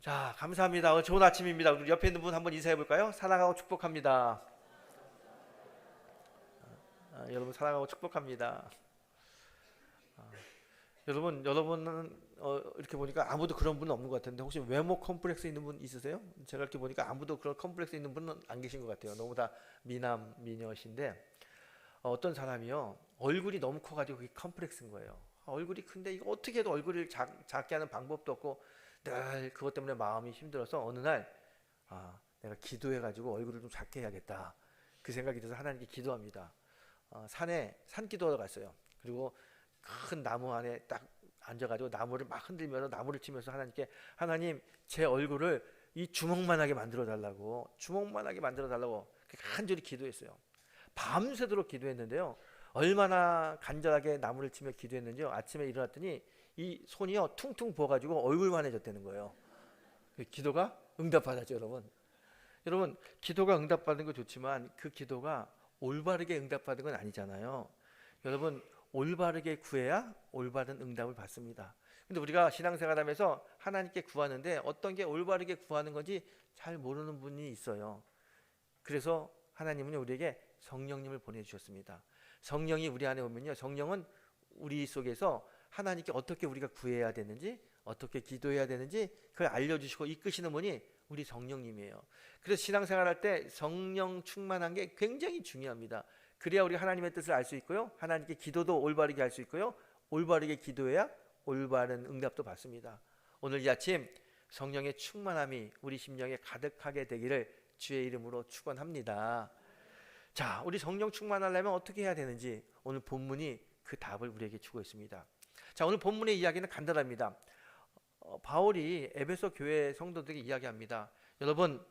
자, 감사합니다. 오늘 좋은 아침입니다. 우리 옆에 있는 분 한번 인사해 볼까요? 사랑하고 축복합니다. 여러분 사랑하고 축복합니다. 여러분은 이렇게 보니까 아무도 그런 분은 없는 것 같은데 혹시 외모 컴플렉스 있는 분 있으세요? 제가 이렇게 보니까 아무도 그런 컴플렉스 있는 분은 안 계신 것 같아요. 너무 다 미남 미녀신데 어떤 사람이요 얼굴이 너무 커가지고 그게 컴플렉스인 거예요. 얼굴이 큰데 이거 어떻게 해도 얼굴을 작게 하는 방법도 없고 늘 그것 때문에 마음이 힘들어서 어느 날 내가 기도해가지고 얼굴을 좀 작게 해야겠다 그 생각이 들어서 하나님께 기도합니다. 산에 산기도하러 갔어요. 그리고 큰 나무 안에 딱 앉아가지고 나무를 막 흔들면서 나무를 치면서 하나님께 하나님 제 얼굴을 이 주먹만하게 만들어 달라고 주먹만하게 만들어 달라고 간절히 기도했어요. 밤새도록 기도했는데요. 얼마나 간절하게 나무를 치며 기도했는지요. 아침에 일어났더니 이 손이요 퉁퉁 부어가지고 얼굴만해졌다는 거예요. 기도가 응답받았죠, 여러분. 여러분 기도가 응답받는 거 좋지만 그 기도가 올바르게 응답받은 건 아니잖아요. 여러분 올바르게 구해야 올바른 응답을 받습니다. 근데 우리가 신앙생활하면서 하나님께 구하는데 어떤 게 올바르게 구하는 건지 잘 모르는 분이 있어요. 그래서 하나님은 우리에게 성령님을 보내주셨습니다. 성령이 우리 안에 오면요, 성령은 우리 속에서 하나님께 어떻게 우리가 구해야 되는지, 어떻게 기도해야 되는지 그걸 알려주시고 이끄시는 분이 우리 성령님이에요. 그래서 신앙생활할 때 성령 충만한 게 굉장히 중요합니다. 그래야 우리 하나님의 뜻을 알 수 있고요, 하나님께 기도도 올바르게 할 수 있고요, 올바르게 기도해야 올바른 응답도 받습니다. 오늘 이 아침 성령의 충만함이 우리 심령에 가득하게 되기를 주의 이름으로 축원합니다. 자, 우리 성령 충만하려면 어떻게 해야 되는지 오늘 본문이 그 답을 우리에게 주고 있습니다. 자, 오늘 본문의 이야기는 간단합니다. 바울이 에베소 교회 성도들에게 이야기합니다. 여러분,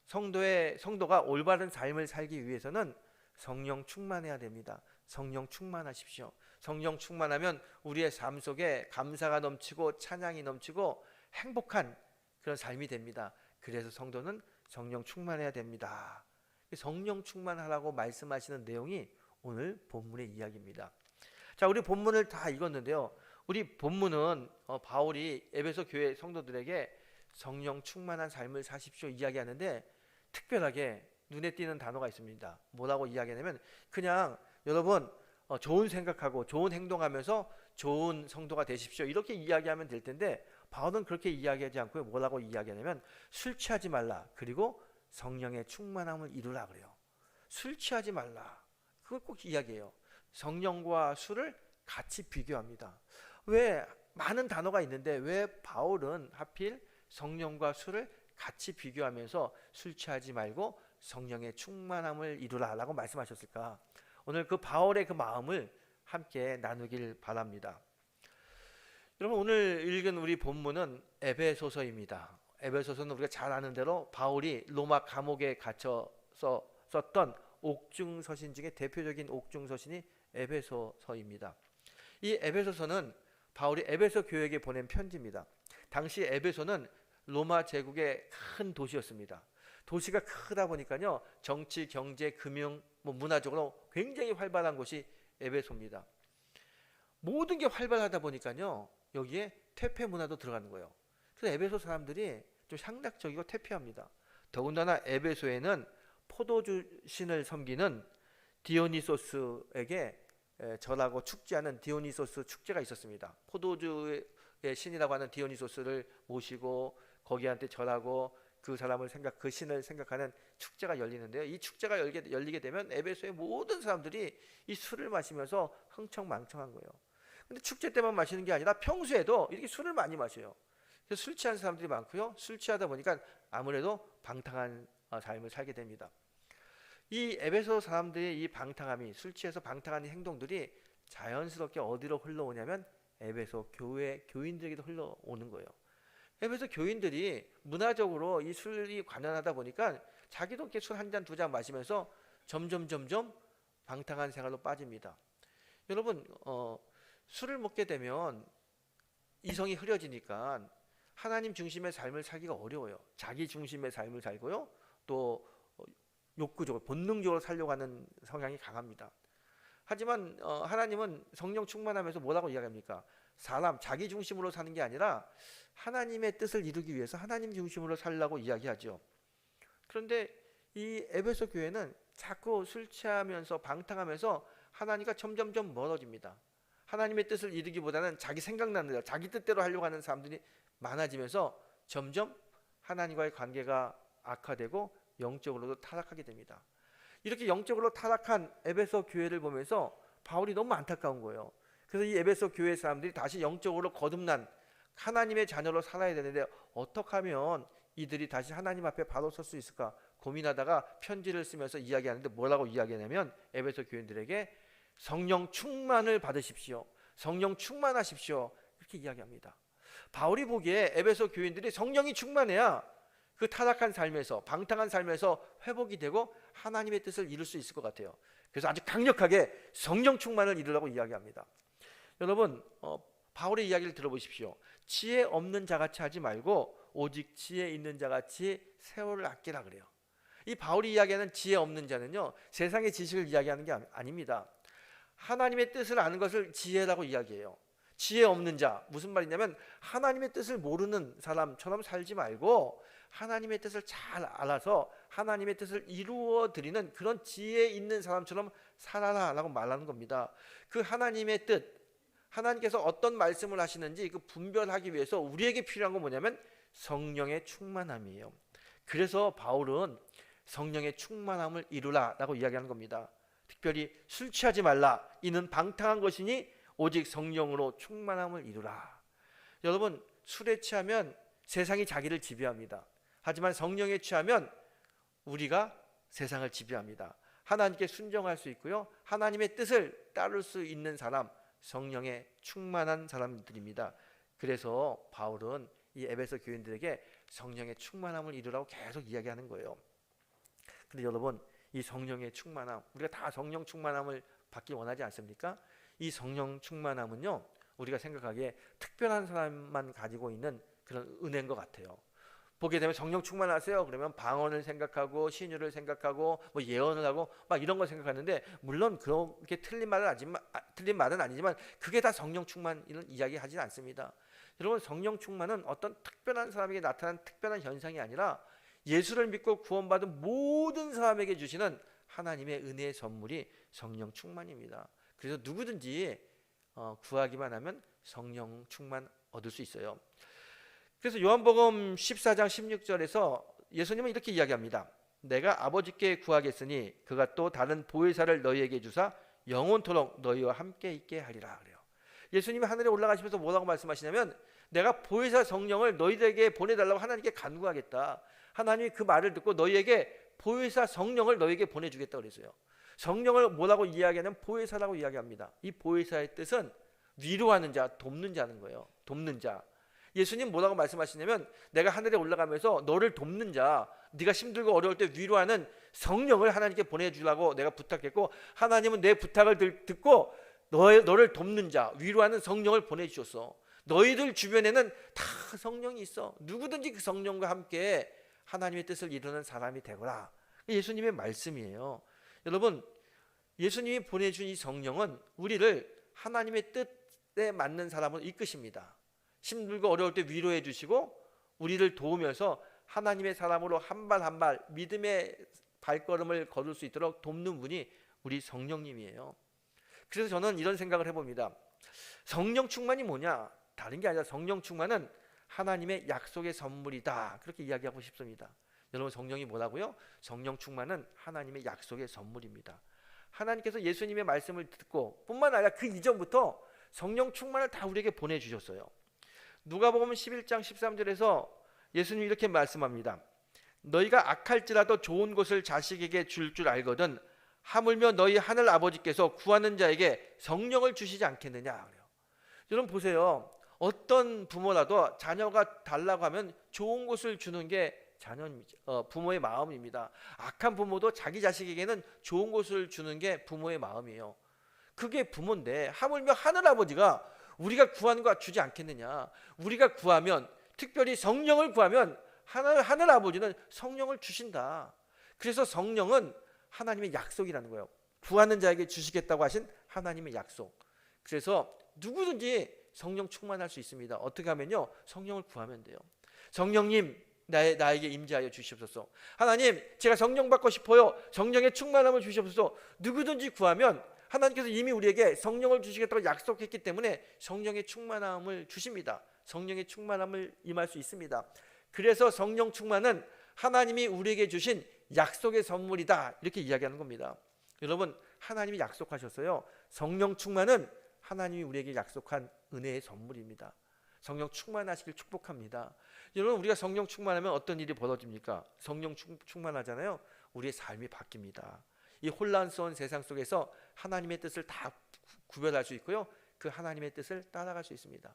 성도가 올바른 삶을 살기 위해서는 성령 충만해야 됩니다. 성령 충만하십시오. 성령 충만하면 우리의 삶 속에 감사가 넘치고 찬양이 넘치고 행복한 그런 삶이 됩니다. 그래서 성도는 성령 충만해야 됩니다. 성령 충만하라고 말씀하시는 내용이 오늘 본문의 이야기입니다. 자, 우리 본문을 다 읽었는데요. 우리 본문은 바울이 에베소 교회 성도들에게 성령 충만한 삶을 사십시오 이야기하는데 특별하게 눈에 띄는 단어가 있습니다. 뭐라고 이야기하냐면 그냥 여러분 좋은 생각하고 좋은 행동하면서 좋은 성도가 되십시오 이렇게 이야기하면 될 텐데 바울은 그렇게 이야기하지 않고요. 뭐라고 이야기하냐면 술 취하지 말라, 그리고 성령의 충만함을 이루라 그래요. 술 취하지 말라, 그걸 꼭 이야기해요. 성령과 술을 같이 비교합니다. 왜 많은 단어가 있는데 왜 바울은 하필 성령과 술을 같이 비교하면서 술 취하지 말고 성령의 충만함을 이루라 라고 말씀하셨을까? 오늘 그 바울의 그 마음을 함께 나누길 바랍니다. 여러분, 오늘 읽은 우리 본문은 에베소서입니다. 에베소서는 우리가 잘 아는 대로 바울이 로마 감옥에 갇혀서 썼던 옥중서신 중에 대표적인 옥중서신이 에베소서입니다. 이 에베소서는 바울이 에베소 교회에게 보낸 편지입니다. 당시 에베소는 로마 제국의 큰 도시였습니다. 도시가 크다 보니까요, 정치, 경제, 금융, 문화적으로 굉장히 활발한 곳이 에베소입니다. 모든 게 활발하다 보니까요, 여기에 퇴폐 문화도 들어가는 거예요. 그래서 에베소 사람들이 좀 상락적이고 퇴폐합니다. 더군다나 에베소에는 포도주 신을 섬기는 디오니소스에게 절하고 축제하는 디오니소스 축제가 있었습니다. 포도주의 신이라고 하는 디오니소스를 모시고 거기한테 절하고 그 신을 생각하는 축제가 열리는데요. 이 축제가 열리게 되면 에베소의 모든 사람들이 이 술을 마시면서 흥청망청한 거예요. 근데 축제 때만 마시는 게 아니라 평소에도 이렇게 술을 많이 마셔요. 그래서 술 취한 사람들이 많고요. 술 취하다 보니까 아무래도 방탕한 삶을 살게 됩니다. 이 에베소 사람들의 이 방탕함이, 술 취해서 방탕한 행동들이 자연스럽게 어디로 흘러오냐면 에베소 교회 교인들에게도 흘러오는 거예요. 에베소 교인들이 문화적으로 이 술이 관연하다 보니까 자기도 이렇게 술 한 잔 두 잔 마시면서 점점 방탕한 생활로 빠집니다. 여러분, 술을 먹게 되면 이성이 흐려지니까 하나님 중심의 삶을 살기가 어려워요. 자기 중심의 삶을 살고요, 또 욕구적으로 본능적으로 살려고 하는 성향이 강합니다. 하지만 하나님은 성령 충만하면서 뭐라고 이야기합니까? 사람 자기 중심으로 사는 게 아니라 하나님의 뜻을 이루기 위해서 하나님 중심으로 살라고 이야기하죠. 그런데 이 에베소 교회는 자꾸 술 취하면서 방탕하면서 하나님과 점점점 멀어집니다. 하나님의 뜻을 이루기보다는 자기 생각나는 대로 자기 뜻대로 하려고 하는 사람들이 많아지면서 점점 하나님과의 관계가 악화되고 영적으로도 타락하게 됩니다. 이렇게 영적으로 타락한 에베소 교회를 보면서 바울이 너무 안타까운 거예요. 그래서 이 에베소 교회 사람들이 다시 영적으로 거듭난 하나님의 자녀로 살아야 되는데 어떻게 하면 이들이 다시 하나님 앞에 바로 설 수 있을까 고민하다가 편지를 쓰면서 이야기하는데 뭐라고 이야기하냐면 에베소 교인들에게 성령 충만을 받으십시오. 성령 충만하십시오. 이렇게 이야기합니다. 바울이 보기에 에베소 교인들이 성령이 충만해야 그 타락한 삶에서 방탕한 삶에서 회복이 되고 하나님의 뜻을 이룰 수 있을 것 같아요. 그래서 아주 강력하게 성령 충만을 이루라고 이야기합니다. 여러분 바울의 이야기를 들어보십시오. 지혜 없는 자같이 하지 말고 오직 지혜 있는 자같이 세월을 아끼라 그래요. 이 바울이 이야기하는 지혜 없는 자는요 세상의 지식을 이야기하는 게 아닙니다. 하나님의 뜻을 아는 것을 지혜라고 이야기해요. 지혜 없는 자 무슨 말이냐면 하나님의 뜻을 모르는 사람처럼 살지 말고 하나님의 뜻을 잘 알아서 하나님의 뜻을 이루어 드리는 그런 지혜 있는 사람처럼 살아라 라고 말하는 겁니다. 그 하나님의 뜻 하나님께서 어떤 말씀을 하시는지 그 분별하기 위해서 우리에게 필요한 건 뭐냐면 성령의 충만함이에요. 그래서 바울은 성령의 충만함을 이루라 라고 이야기하는 겁니다. 특별히 술 취하지 말라 이는 방탕한 것이니 오직 성령으로 충만함을 이루라. 여러분 술에 취하면 세상이 자기를 지배합니다. 하지만 성령에 취하면 우리가 세상을 지배합니다. 하나님께 순종할 수 있고요 하나님의 뜻을 따를 수 있는 사람 성령에 충만한 사람들입니다. 그래서 바울은 이 에베소 교인들에게 성령의 충만함을 이루라고 계속 이야기하는 거예요. 근데 여러분 이 성령의 충만함 우리가 다 성령 충만함을 받기 원하지 않습니까? 이 성령 충만함은요 우리가 생각하기에 특별한 사람만 가지고 있는 그런 은혜인 것 같아요. 보게 되면 성령 충만하세요 그러면 방언을 생각하고 신유를 생각하고 뭐 예언을 하고 막 이런 걸 생각하는데 물론 그렇게 틀린 말은 아니지만 그게 다 성령 충만을 이야기하지는 않습니다. 여러분 성령 충만은 어떤 특별한 사람에게 나타난 특별한 현상이 아니라 예수를 믿고 구원받은 모든 사람에게 주시는 하나님의 은혜의 선물이 성령 충만입니다. 그래서 누구든지 구하기만 하면 성령 충만 얻을 수 있어요. 그래서 요한복음 14장 16절에서 예수님은 이렇게 이야기합니다. 내가 아버지께 구하겠으니 그가 또 다른 보혜사를 너희에게 주사 영원토록 너희와 함께 있게 하리라 그래요. 예수님이 하늘에 올라가시면서 뭐라고 말씀하시냐면 내가 보혜사 성령을 너희들에게 보내달라고 하나님께 간구하겠다. 하나님이 그 말을 듣고 너희에게 보혜사 성령을 너희에게 보내주겠다 그랬어요. 성령을 뭐라고 이야기하냐면 보혜사라고 이야기합니다. 이 보혜사의 뜻은 위로하는 자, 돕는 자는 거예요. 돕는 자. 예수님 뭐라고 말씀하시냐면 내가 하늘에 올라가면서 너를 돕는 자, 네가 힘들고 어려울 때 위로하는 성령을 하나님께 보내주라고 내가 부탁했고 하나님은 내 부탁을 듣고 너를 돕는 자, 위로하는 성령을 보내주셨어. 너희들 주변에는 다 성령이 있어. 누구든지 그 성령과 함께 하나님의 뜻을 이루는 사람이 되거라. 예수님의 말씀이에요. 여러분 예수님이 보내준 이 성령은 우리를 하나님의 뜻에 맞는 사람으로 이끄십니다. 힘들고 어려울 때 위로해 주시고 우리를 도우면서 하나님의 사람으로 한 발 한 발 믿음의 발걸음을 걸을 수 있도록 돕는 분이 우리 성령님이에요. 그래서 저는 이런 생각을 해봅니다. 성령 충만이 뭐냐? 다른 게 아니라 성령 충만은 하나님의 약속의 선물이다. 그렇게 이야기하고 싶습니다. 여러분 성령이 뭐라고요? 성령 충만은 하나님의 약속의 선물입니다. 하나님께서 예수님의 말씀을 듣고 뿐만 아니라 그 이전부터 성령 충만을 다 우리에게 보내주셨어요. 누가복음 11장 13절에서 예수님이 이렇게 말씀합니다. 너희가 악할지라도 좋은 것을 자식에게 줄 알거든 하물며 너희 하늘 아버지께서 구하는 자에게 성령을 주시지 않겠느냐 그래요. 여러분 보세요. 어떤 부모라도 자녀가 달라고 하면 좋은 것을 주는 게 부모의 마음입니다. 악한 부모도 자기 자식에게는 좋은 것을 주는 게 부모의 마음이에요. 그게 부모인데 하물며 하늘 아버지가 우리가 구하는 거 주지 않겠느냐. 우리가 구하면 특별히 성령을 구하면 하늘 아버지는 성령을 주신다. 그래서 성령은 하나님의 약속이라는 거예요. 구하는 자에게 주시겠다고 하신 하나님의 약속. 그래서 누구든지 성령 충만할 수 있습니다. 어떻게 하면요, 성령을 구하면 돼요. 성령님 나에게 임재하여 주시옵소서. 하나님 제가 성령 받고 싶어요. 성령의 충만함을 주시옵소서. 누구든지 구하면 하나님께서 이미 우리에게 성령을 주시겠다고 약속했기 때문에 성령의 충만함을 주십니다. 성령의 충만함을 임할 수 있습니다. 그래서 성령 충만은 하나님이 우리에게 주신 약속의 선물이다, 이렇게 이야기하는 겁니다. 여러분, 하나님이 약속하셨어요. 성령 충만은 하나님이 우리에게 약속한 은혜의 선물입니다. 성령 충만하시길 축복합니다. 여러분, 우리가 성령 충만하면 어떤 일이 벌어집니까? 성령 충만하잖아요. 우리의 삶이 바뀝니다. 이 혼란스러운 세상 속에서 하나님의 뜻을 다 구별할 수 있고요, 그 하나님의 뜻을 따라갈 수 있습니다.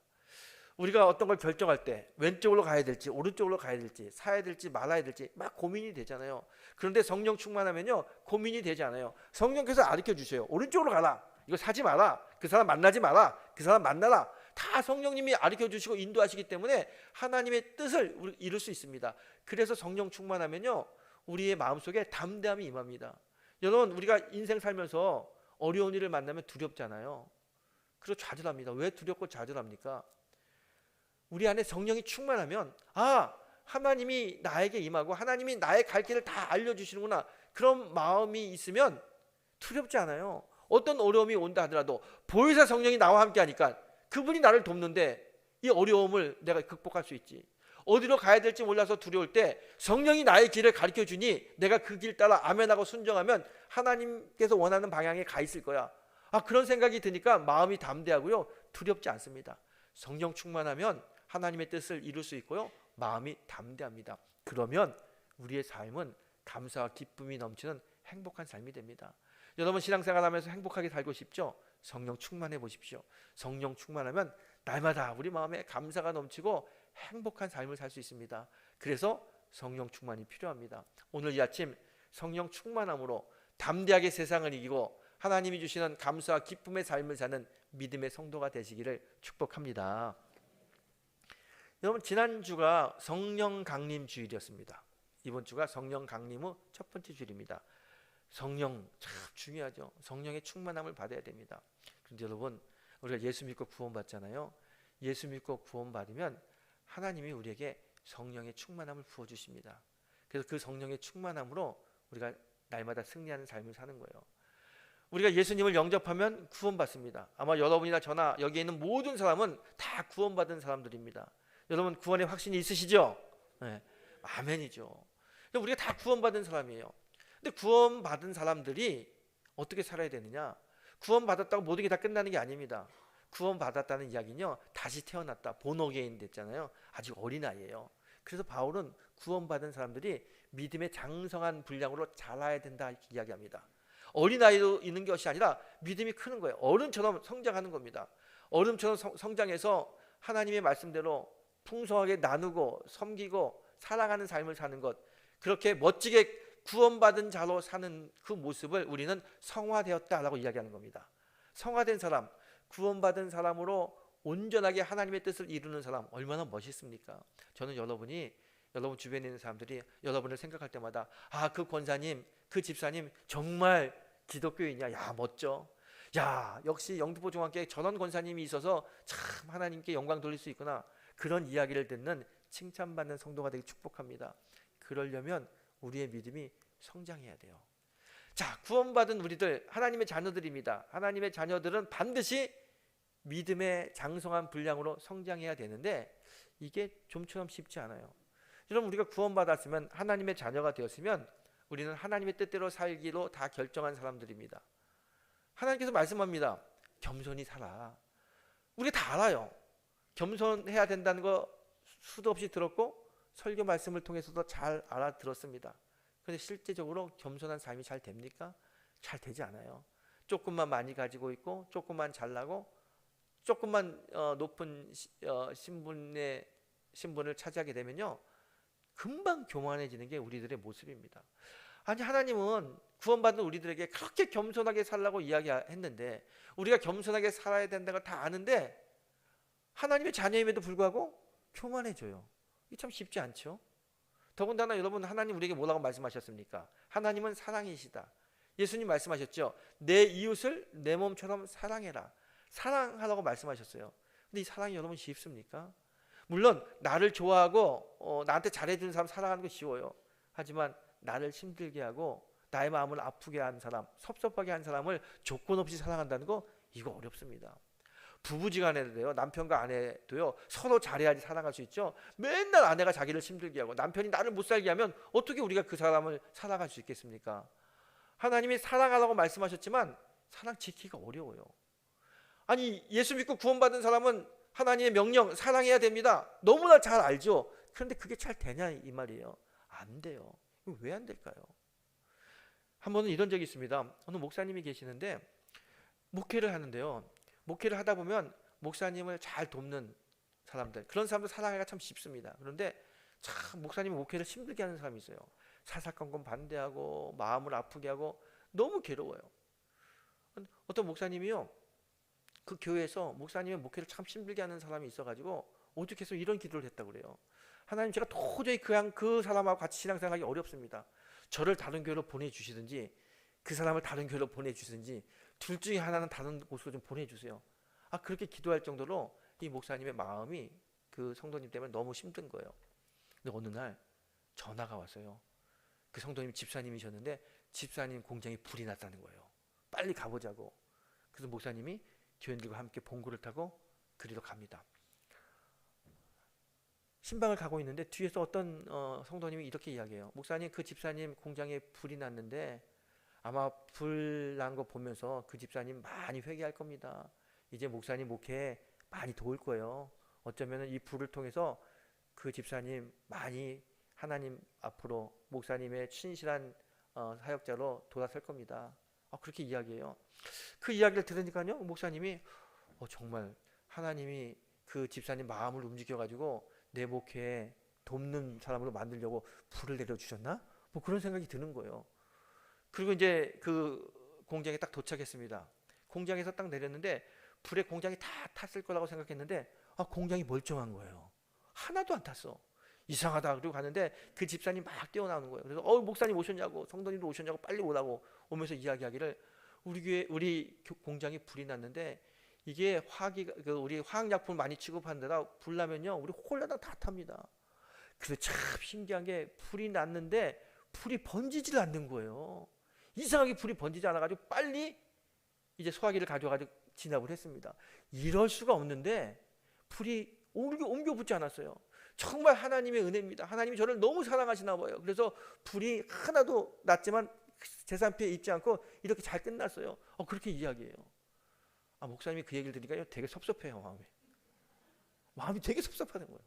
우리가 어떤 걸 결정할 때 왼쪽으로 가야 될지 오른쪽으로 가야 될지 사야 될지 말아야 될지 막 고민이 되잖아요. 그런데 성령 충만하면요, 고민이 되지 않아요. 성령께서 가르쳐 주세요. 오른쪽으로 가라, 이거 사지 마라, 그 사람 만나지 마라, 그 사람 만나라. 다 성령님이 가르쳐 주시고 인도하시기 때문에 하나님의 뜻을 이룰 수 있습니다. 그래서 성령 충만하면요, 우리의 마음속에 담대함이 임합니다. 여러분, 우리가 인생 살면서 어려운 일을 만나면 두렵잖아요. 그리고 좌절합니다. 왜 두렵고 좌절합니까? 우리 안에 성령이 충만하면, 아, 하나님이 나에게 임하고 하나님이 나의 갈 길을 다 알려주시는구나, 그런 마음이 있으면 두렵지 않아요. 어떤 어려움이 온다 하더라도 보혜사 성령이 나와 함께 하니까 그분이 나를 돕는데 이 어려움을 내가 극복할 수 있지. 어디로 가야 될지 몰라서 두려울 때 성령이 나의 길을 가르쳐 주니 내가 그 길 따라 아멘하고 순종하면 하나님께서 원하는 방향에 가 있을 거야. 그런 생각이 드니까 마음이 담대하고요, 두렵지 않습니다. 성령 충만하면 하나님의 뜻을 이룰 수 있고요, 마음이 담대합니다. 그러면 우리의 삶은 감사와 기쁨이 넘치는 행복한 삶이 됩니다. 여러분, 신앙생활하면서 행복하게 살고 싶죠? 성령 충만해 보십시오. 성령 충만하면 날마다 우리 마음에 감사가 넘치고 행복한 삶을 살 수 있습니다. 그래서 성령 충만이 필요합니다. 오늘 이 아침 성령 충만함으로 담대하게 세상을 이기고 하나님이 주시는 감사와 기쁨의 삶을 사는 믿음의 성도가 되시기를 축복합니다. 여러분, 지난주가 성령 강림 주일이었습니다. 이번 주가 성령 강림 후 첫 번째 주일입니다. 성령 참 중요하죠. 성령의 충만함을 받아야 됩니다. 그런데 여러분, 우리가 예수 믿고 구원받잖아요. 예수 믿고 구원받으면 하나님이 우리에게 성령의 충만함을 부어주십니다. 그래서 그 성령의 충만함으로 우리가 날마다 승리하는 삶을 사는 거예요. 우리가 예수님을 영접하면 구원받습니다. 아마 여러분이나 저나 여기에 있는 모든 사람은 다 구원받은 사람들입니다. 여러분, 구원의 확신이 있으시죠? 네, 아멘이죠. 우리가 다 구원받은 사람이에요. 근데 구원받은 사람들이 어떻게 살아야 되느냐? 구원받았다고 모든 게 다 끝나는 게 아닙니다. 구원받았다는 이야기는요, 다시 태어났다, 본어게인 됐잖아요. 아직 어린아이예요. 그래서 바울은 구원받은 사람들이 믿음의 장성한 분량으로 자라야 된다, 이렇게 이야기합니다. 어린아이로 있는 것이 아니라 믿음이 크는 거예요. 어른처럼 성장하는 겁니다. 어른처럼 성장해서 하나님의 말씀대로 풍성하게 나누고 섬기고 사랑하는 삶을 사는 것, 그렇게 멋지게 구원받은 자로 사는 그 모습을 우리는 성화되었다라고 이야기하는 겁니다. 성화된 사람, 구원받은 사람으로 온전하게 하나님의 뜻을 이루는 사람, 얼마나 멋있습니까? 저는 여러분 주변에 있는 사람들이 여러분을 생각할 때마다, 그 권사님, 그 집사님 정말 기독교인이야. 야, 멋져. 야, 역시 영등포 중앙교회 전원 권사님이 있어서 참 하나님께 영광 돌릴 수 있구나. 그런 이야기를 듣는 칭찬받는 성도가 되기 축복합니다. 그러려면 우리의 믿음이 성장해야 돼요. 자, 구원받은 우리들 하나님의 자녀들입니다. 하나님의 자녀들은 반드시 믿음의 장성한 분량으로 성장해야 되는데 이게 좀처럼 쉽지 않아요. 여러분, 우리가 구원받았으면, 하나님의 자녀가 되었으면 우리는 하나님의 뜻대로 살기로 다 결정한 사람들입니다. 하나님께서 말씀합니다. 겸손히 살아. 우리가 다 알아요. 겸손해야 된다는 거 수도 없이 들었고 설교 말씀을 통해서도 잘 알아들었습니다. 그런데 실제적으로 겸손한 삶이 잘 됩니까? 잘 되지 않아요. 조금만 많이 가지고 있고 조금만 잘나고 조금만 높은 신분을 차지하게 되면요, 금방 교만해지는 게 우리들의 모습입니다. 아니, 하나님은 구원받은 우리들에게 그렇게 겸손하게 살라고 이야기했는데, 우리가 겸손하게 살아야 된다는 걸 다 아는데 하나님의 자녀임에도 불구하고 교만해져요. 이게 참 쉽지 않죠. 더군다나 여러분, 하나님 우리에게 뭐라고 말씀하셨습니까? 하나님은 사랑이시다. 예수님 말씀하셨죠. 내 이웃을 내 몸처럼 사랑해라. 사랑하라고 말씀하셨어요. 근데 이 사랑이 여러분 쉽습니까? 물론 나를 좋아하고 나한테 잘해주는 사람 사랑하는 거 쉬워요. 하지만 나를 힘들게 하고 나의 마음을 아프게 하는 사람, 섭섭하게 하는 사람을 조건 없이 사랑한다는 거 이거 어렵습니다. 부부지간에도요, 남편과 아내도요, 서로 잘해야지 사랑할 수 있죠. 맨날 아내가 자기를 힘들게 하고 남편이 나를 못 살게 하면 어떻게 우리가 그 사람을 사랑할 수 있겠습니까? 하나님이 사랑하라고 말씀하셨지만 사랑 지키기가 어려워요. 아니 예수 믿고 구원받은 사람은 하나님의 명령 사랑해야 됩니다. 너무나 잘 알죠. 그런데 그게 잘 되냐 이 말이에요. 안 돼요. 왜 안 될까요? 한 번은 이런 적이 있습니다. 어느 목사님이 계시는데 목회를 하는데요. 목회를 하다 보면 목사님을 잘 돕는 사람들, 그런 사람들 사랑하기가 참 쉽습니다. 그런데 참 목사님 목회를 힘들게 하는 사람이 있어요. 사사건건 반대하고 마음을 아프게 하고 너무 괴로워요. 어떤 목사님이요, 그 교회에서 목사님의 목회를 참 힘들게 하는 사람이 있어가지고 오죽해서 이런 기도를 했다고 그래요. 하나님, 제가 도저히 그 사람하고 같이 신앙생활하기 어렵습니다. 저를 다른 교회로 보내주시든지 그 사람을 다른 교회로 보내주시든지 둘 중에 하나는 다른 곳으로 좀 보내주세요. 그렇게 기도할 정도로 이 목사님의 마음이 그 성도님 때문에 너무 힘든 거예요. 근데 어느 날 전화가 왔어요. 그 성도님 집사님이셨는데 집사님 공장에 불이 났다는 거예요. 빨리 가보자고. 그래서 목사님이 교인들과 함께 봉고를 타고 그리로 갑니다. 신방을 가고 있는데 뒤에서 어떤 성도님이 이렇게 이야기해요. 목사님, 그 집사님 공장에 불이 났는데 아마 불 난 거 보면서 그 집사님 많이 회개할 겁니다. 이제 목사님 목회에 많이 도울 거예요. 어쩌면 이 불을 통해서 그 집사님 많이 하나님 앞으로 목사님의 신실한 사역자로 돌아설 겁니다. 그렇게 이야기해요. 그 이야기를 들으니까요, 목사님이 정말 하나님이 그 집사님 마음을 움직여가지고 내 목회에 돕는 사람으로 만들려고 불을 내려주셨나? 뭐 그런 생각이 드는 거예요. 그리고 이제 그 공장에 딱 도착했습니다. 공장에서 딱 내렸는데 불에 공장이 다 탔을 거라고 생각했는데 공장이 멀쩡한 거예요. 하나도 안 탔어. 이상하다. 그리고 가는데 그 집사님 막 뛰어나오는 거예요. 그래서 목사님 오셨냐고, 성도님도 오셨냐고, 빨리 오라고 오면서 이야기하기를, 우리 공장에 불이 났는데 이게 우리 화학약품 많이 취급하는 데다 불 나면요 우리 홀라당 다 탑니다. 그래서 참 신기한 게 불이 났는데 불이 번지질 않는 거예요. 이상하게 불이 번지지 않아가지고 빨리 이제 소화기를 가져가지고 진압을 했습니다. 이럴 수가 없는데 불이 옮겨 붙지 않았어요. 정말 하나님의 은혜입니다. 하나님이 저를 너무 사랑하시나 봐요. 그래서 불이 하나도 났지만 제3피해 입지 않고 이렇게 잘 끝났어요. 그렇게 이야기해요. 목사님이 그 얘기를 들으니까 되게 섭섭해요. 마음이 되게 섭섭하는 거예요.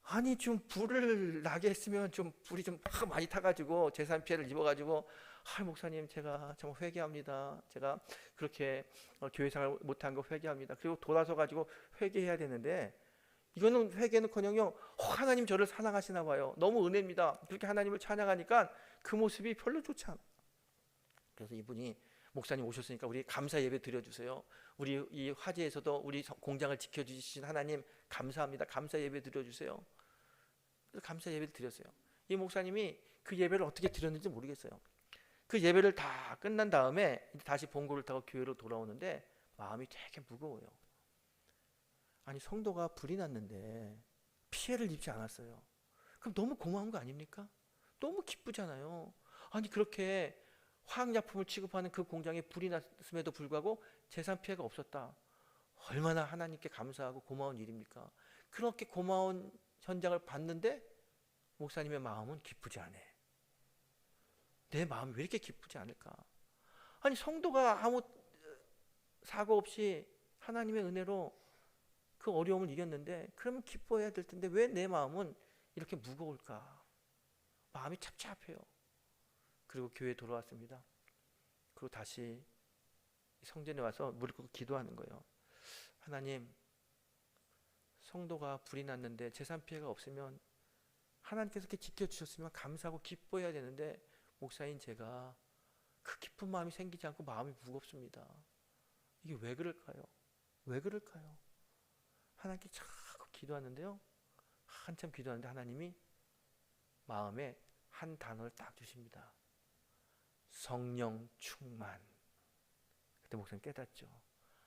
아니 좀 불을 나게 했으면 좀 불이 좀 많이 타가지고 제3피해를 입어가지고 목사님 제가 정말 회개합니다. 제가 그렇게 교회생활 못한 거 회개합니다. 그리고 돌아서 가지고 회개해야 되는데 이거는 회개는커녕요 하나님 저를 사랑하시나 봐요. 너무 은혜입니다. 그렇게 하나님을 찬양하니까 그 모습이 별로 좋지 않아요. 그래서 이분이 목사님 오셨으니까 우리 감사 예배 드려주세요. 우리 이 화재에서도 우리 공장을 지켜주신 하나님 감사합니다. 감사 예배 드려주세요. 그래서 감사 예배를 드렸어요. 이 목사님이 그 예배를 어떻게 드렸는지 모르겠어요. 그 예배를 다 끝난 다음에 다시 봉고를 타고 교회로 돌아오는데 마음이 되게 무거워요. 아니 성도가 불이 났는데 피해를 입지 않았어요. 그럼 너무 고마운 거 아닙니까? 너무 기쁘잖아요. 아니 그렇게 화학약품을 취급하는 그 공장에 불이 났음에도 불구하고 재산 피해가 없었다. 얼마나 하나님께 감사하고 고마운 일입니까? 그렇게 고마운 현장을 봤는데 목사님의 마음은 기쁘지 않아. 내 마음이 왜 이렇게 기쁘지 않을까? 아니 성도가 아무 사고 없이 하나님의 은혜로 그 어려움을 이겼는데 그러면 기뻐해야 될 텐데 왜 내 마음은 이렇게 무거울까? 마음이 착잡해요. 그리고 교회에 돌아왔습니다. 그리고 다시 성전에 와서 무릎 꿇고 기도하는 거예요. 하나님, 성도가 불이 났는데 재산 피해가 없으면 하나님께서 이렇게 지켜주셨으면 감사하고 기뻐해야 되는데 목사인 제가 그 기쁜 마음이 생기지 않고 마음이 무겁습니다. 이게 왜 그럴까요? 왜 그럴까요? 하나님께 자꾸 기도하는데요. 한참 기도하는데 하나님이 마음에 한 단어를 딱 주십니다. 성령 충만. 그때 목사님 깨닫죠.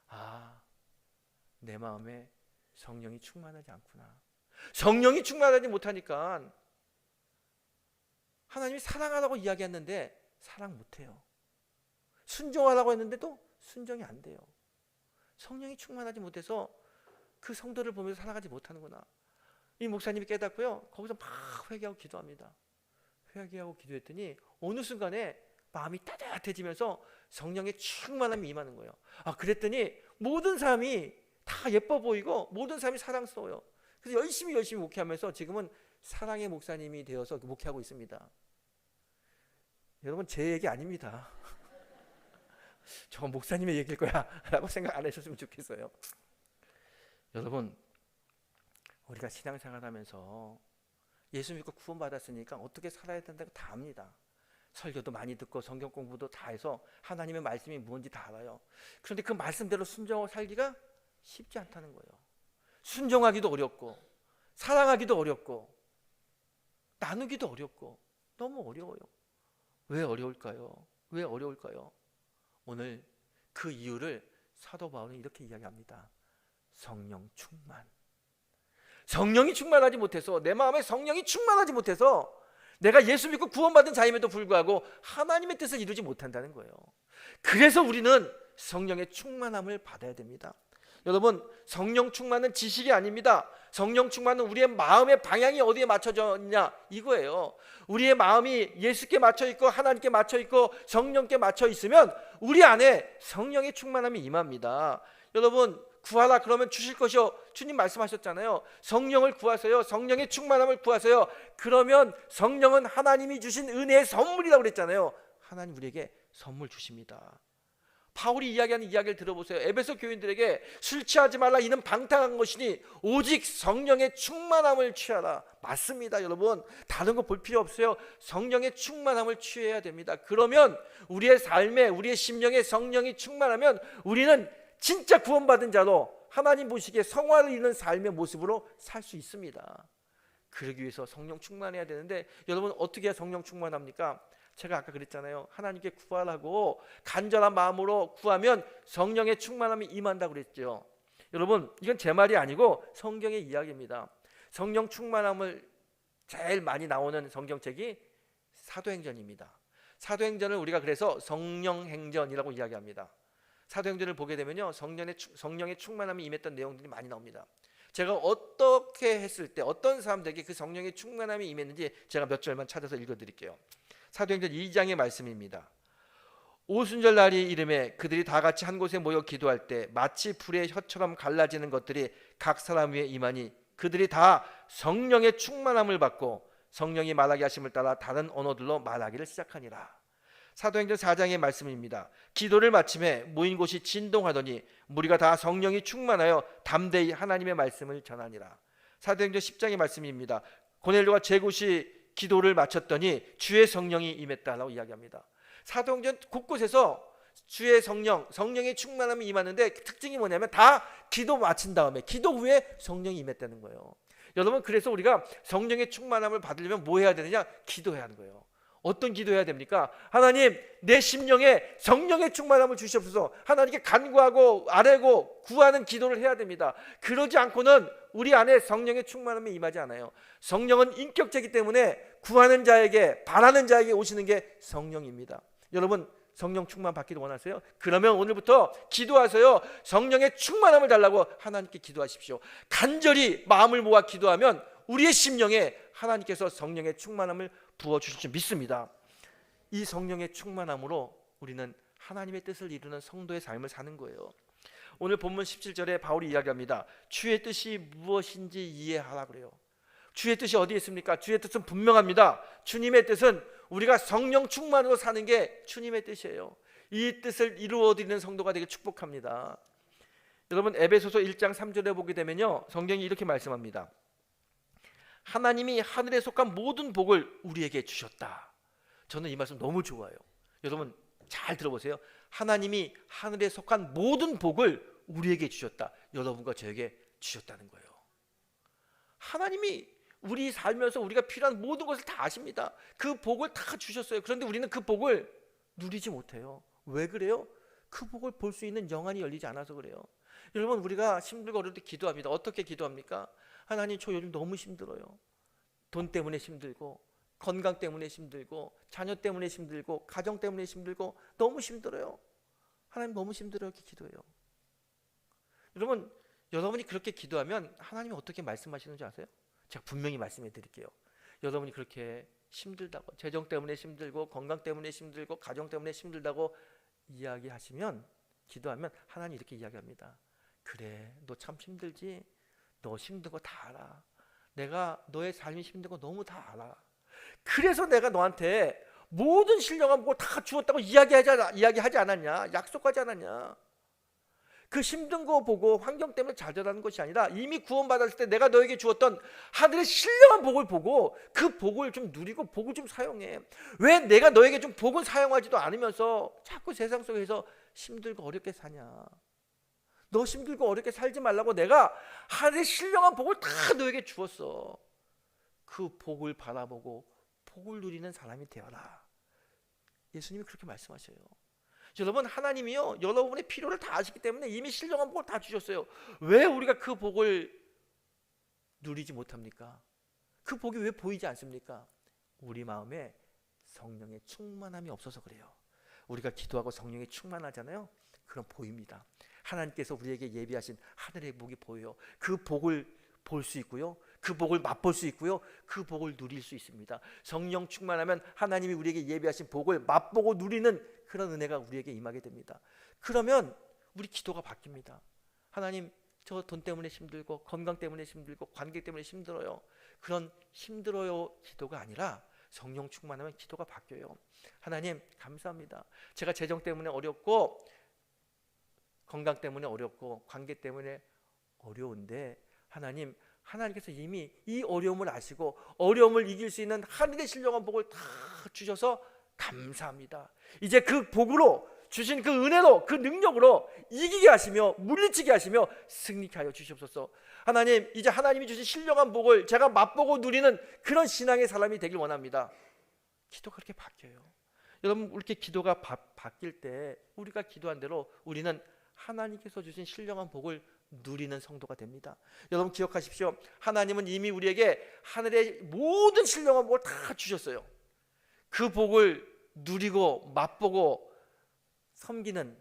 아, 내 마음에 성령이 충만하지 않구나. 성령이 충만하지 못하니까 하나님이 사랑하라고 이야기했는데 사랑 못해요. 순종하라고 했는데도 순종이 안 돼요. 성령이 충만하지 못해서 그 성도를 보면서 살아가지 못하는구나. 이 목사님이 깨닫고요, 거기서 막 회개하고 기도합니다. 회개하고 기도했더니 어느 순간에 마음이 따뜻해지면서 성령의 충만함이 임하는 거예요. 아, 그랬더니 모든 사람이 다 예뻐 보이고 모든 사람이 사랑스러워요. 그래서 열심히 목회하면서 지금은 사랑의 목사님이 되어서 목회하고 있습니다. 여러분, 제 얘기 아닙니다. 저건 목사님의 얘기일 거야 라고 생각 안 하셨으면 좋겠어요. 여러분, 우리가 신앙생활 하면서 예수 믿고 구원받았으니까 어떻게 살아야 된다고 다 압니다. 설교도 많이 듣고 성경 공부도 다 해서 하나님의 말씀이 뭔지 다 알아요. 그런데 그 말씀대로 순종하고 살기가 쉽지 않다는 거예요. 순종하기도 어렵고 사랑하기도 어렵고 나누기도 어렵고 너무 어려워요. 왜 어려울까요? 왜 어려울까요? 오늘 그 이유를 사도 바울은 이렇게 이야기합니다. 성령 충만. 성령이 충만하지 못해서, 내 마음에 성령이 충만하지 못해서 내가 예수 믿고 구원받은 자임에도 불구하고 하나님의 뜻을 이루지 못한다는 거예요. 그래서 우리는 성령의 충만함을 받아야 됩니다. 여러분, 성령 충만은 지식이 아닙니다. 성령 충만은 우리의 마음의 방향이 어디에 맞춰져 있냐 이거예요. 우리의 마음이 예수께 맞춰 있고 하나님께 맞춰 있고 성령께 맞춰 있으면 우리 안에 성령의 충만함이 임합니다. 여러분, 구하라 그러면 주실 것이요, 주님 말씀하셨잖아요. 성령을 구하세요. 성령의 충만함을 구하세요. 그러면 성령은 하나님이 주신 은혜의 선물이라고 그랬잖아요. 하나님 우리에게 선물 주십니다. 바울이 이야기하는 이야기를 들어보세요. 에베소 교인들에게 술 취하지 말라, 이는 방탕한 것이니 오직 성령의 충만함을 취하라. 맞습니다. 여러분, 다른 거 볼 필요 없어요. 성령의 충만함을 취해야 됩니다. 그러면 우리의 삶에, 우리의 심령에 성령이 충만하면 우리는 진짜 구원받은 자로 하나님 보시기에 성화를 이루는 삶의 모습으로 살 수 있습니다. 그러기 위해서 성령 충만해야 되는데, 여러분 어떻게 해야 성령 충만합니까? 제가 아까 그랬잖아요. 하나님께 구하라고 간절한 마음으로 구하면 성령의 충만함이 임한다고 그랬죠. 여러분, 이건 제 말이 아니고 성경의 이야기입니다. 성령 충만함을 제일 많이 나오는 성경책이 사도행전입니다. 사도행전을 우리가 그래서 성령행전이라고 이야기합니다. 사도행전을 보게 되면요, 성령의 충만함이 임했던 내용들이 많이 나옵니다. 제가 어떻게 했을 때 어떤 사람들에게 그 성령의 충만함이 임했는지 제가 몇 절만 찾아서 읽어드릴게요. 사도행전 2장의 말씀입니다. 오순절 날이 이름에 그들이 다 같이 한 곳에 모여 기도할 때 마치 불의 혀처럼 갈라지는 것들이 각 사람 위에 임하니 그들이 다 성령의 충만함을 받고 성령이 말하게 하심을 따라 다른 언어들로 말하기를 시작하니라. 사도행전 4장의 말씀입니다. 기도를 마침에 모인 곳이 진동하더니 무리가 다 성령이 충만하여 담대히 하나님의 말씀을 전하니라. 사도행전 10장의 말씀입니다. 고넬료와 제굿이 기도를 마쳤더니 주의 성령이 임했다라고 이야기합니다. 사도행전 곳곳에서 주의 성령의 충만함이 임하는데 특징이 뭐냐면 다 기도 마친 다음에, 기도 후에 성령이 임했다는 거예요. 여러분, 그래서 우리가 성령의 충만함을 받으려면 뭐 해야 되느냐? 기도해야 하는 거예요. 어떤 기도해야 됩니까? 하나님, 내 심령에 성령의 충만함을 주시옵소서. 하나님께 간구하고 아뢰고 구하는 기도를 해야 됩니다. 그러지 않고는 우리 안에 성령의 충만함이 임하지 않아요. 성령은 인격체이기 때문에 구하는 자에게, 바라는 자에게 오시는 게 성령입니다. 여러분, 성령 충만 받기를 원하세요? 그러면 오늘부터 기도하세요. 성령의 충만함을 달라고 하나님께 기도하십시오. 간절히 마음을 모아 기도하면 우리의 심령에 하나님께서 성령의 충만함을 부어주실 줄 믿습니다. 이 성령의 충만함으로 우리는 하나님의 뜻을 이루는 성도의 삶을 사는 거예요. 오늘 본문 17절에 바울이 이야기합니다. 주의 뜻이 무엇인지 이해하라 그래요. 주의 뜻이 어디에 있습니까? 주의 뜻은 분명합니다. 주님의 뜻은 우리가 성령 충만으로 사는 게 주님의 뜻이에요. 이 뜻을 이루어드리는 성도가 되길 축복합니다. 여러분, 에베소서 1장 3절에 보게 되면요, 성경이 이렇게 말씀합니다. 하나님이 하늘에 속한 모든 복을 우리에게 주셨다. 저는 이 말씀 너무 좋아요. 여러분 잘 들어보세요. 하나님이 하늘에 속한 모든 복을 우리에게 주셨다. 여러분과 저에게 주셨다는 거예요. 하나님이 우리 살면서 우리가 필요한 모든 것을 다 아십니다. 그 복을 다 주셨어요. 그런데 우리는 그 복을 누리지 못해요. 왜 그래요? 그 복을 볼 수 있는 영안이 열리지 않아서 그래요. 여러분, 우리가 힘들고 어려울 때 기도합니다. 어떻게 기도합니까? 하나님, 저 요즘 너무 힘들어요. 돈 때문에 힘들고, 건강 때문에 힘들고, 자녀 때문에 힘들고, 가정 때문에 힘들고, 너무 힘들어요. 하나님, 너무 힘들어요. 이렇게 기도해요. 여러분, 여러분이 그렇게 기도하면 하나님이 어떻게 말씀하시는지 아세요? 제가 분명히 말씀해 드릴게요. 여러분이 그렇게 힘들다고, 재정 때문에 힘들고, 건강 때문에 힘들고, 가정 때문에 힘들다고 이야기하시면, 기도하면 하나님이 이렇게 이야기합니다. 그래, 너 참 힘들지? 너 힘든 거 다 알아. 내가 너의 삶이 힘든 거 너무 다 알아. 그래서 내가 너한테 모든 신령한 복을 다 주었다고 이야기하지 않았냐? 약속하지 않았냐? 그 힘든 거 보고 환경 때문에 좌절하는 것이 아니라 이미 구원받았을 때 내가 너에게 주었던 하늘의 신령한 복을 보고 그 복을 좀 누리고 복을 좀 사용해. 왜 내가 너에게 좀 복을 사용하지도 않으면서 자꾸 세상 속에서 힘들고 어렵게 사냐? 너 힘들고 어렵게 살지 말라고 내가 하늘의 신령한 복을 다 너에게 주었어. 그 복을 바라보고 복을 누리는 사람이 되어라. 예수님이 그렇게 말씀하셔요. 여러분, 하나님이요, 여러분의 필요를 다 아시기 때문에 이미 신령한 복을 다 주셨어요. 왜 우리가 그 복을 누리지 못합니까? 그 복이 왜 보이지 않습니까? 우리 마음에 성령의 충만함이 없어서 그래요. 우리가 기도하고 성령이 충만하잖아요. 그럼 보입니다. 하나님께서 우리에게 예비하신 하늘의 복이 보여요. 그 복을 볼 수 있고요, 그 복을 맛볼 수 있고요, 그 복을 누릴 수 있습니다. 성령 충만하면 하나님이 우리에게 예비하신 복을 맛보고 누리는 그런 은혜가 우리에게 임하게 됩니다. 그러면 우리 기도가 바뀝니다. 하나님, 저 돈 때문에 힘들고 건강 때문에 힘들고 관계 때문에 힘들어요. 그런 힘들어요 기도가 아니라 성령 충만하면 기도가 바뀌어요. 하나님, 감사합니다. 제가 재정 때문에 어렵고 건강 때문에 어렵고 관계 때문에 어려운데 하나님, 하나님께서 이미 이 어려움을 아시고 어려움을 이길 수 있는 하늘의 신령한 복을 다 주셔서 감사합니다. 이제 그 복으로 주신 그 은혜로, 그 능력으로 이기게 하시며 물리치게 하시며 승리케 하여 주시옵소서. 하나님, 이제 하나님이 주신 신령한 복을 제가 맛보고 누리는 그런 신앙의 사람이 되길 원합니다. 기도가 그렇게 바뀌어요. 여러분, 이렇게 기도가 바뀔 때 우리가 기도한 대로 우리는 하나님께서 주신 신령한 복을 누리는 성도가 됩니다. 여러분, 기억하십시오. 하나님은 이미 우리에게 하늘의 모든 신령한 복을 다 주셨어요. 그 복을 누리고 맛보고 섬기는,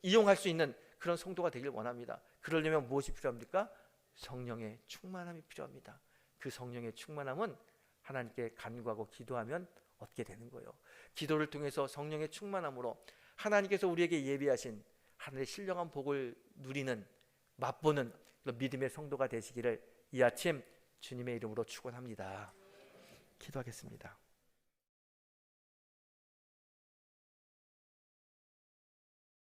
이용할 수 있는 그런 성도가 되길 원합니다. 그러려면 무엇이 필요합니까? 성령의 충만함이 필요합니다. 그 성령의 충만함은 하나님께 간구하고 기도하면 얻게 되는 거예요. 기도를 통해서 성령의 충만함으로 하나님께서 우리에게 예비하신 하늘의 신령한 복을 누리는, 맛보는 믿음의 성도가 되시기를 이 아침 주님의 이름으로 축원합니다. 기도하겠습니다.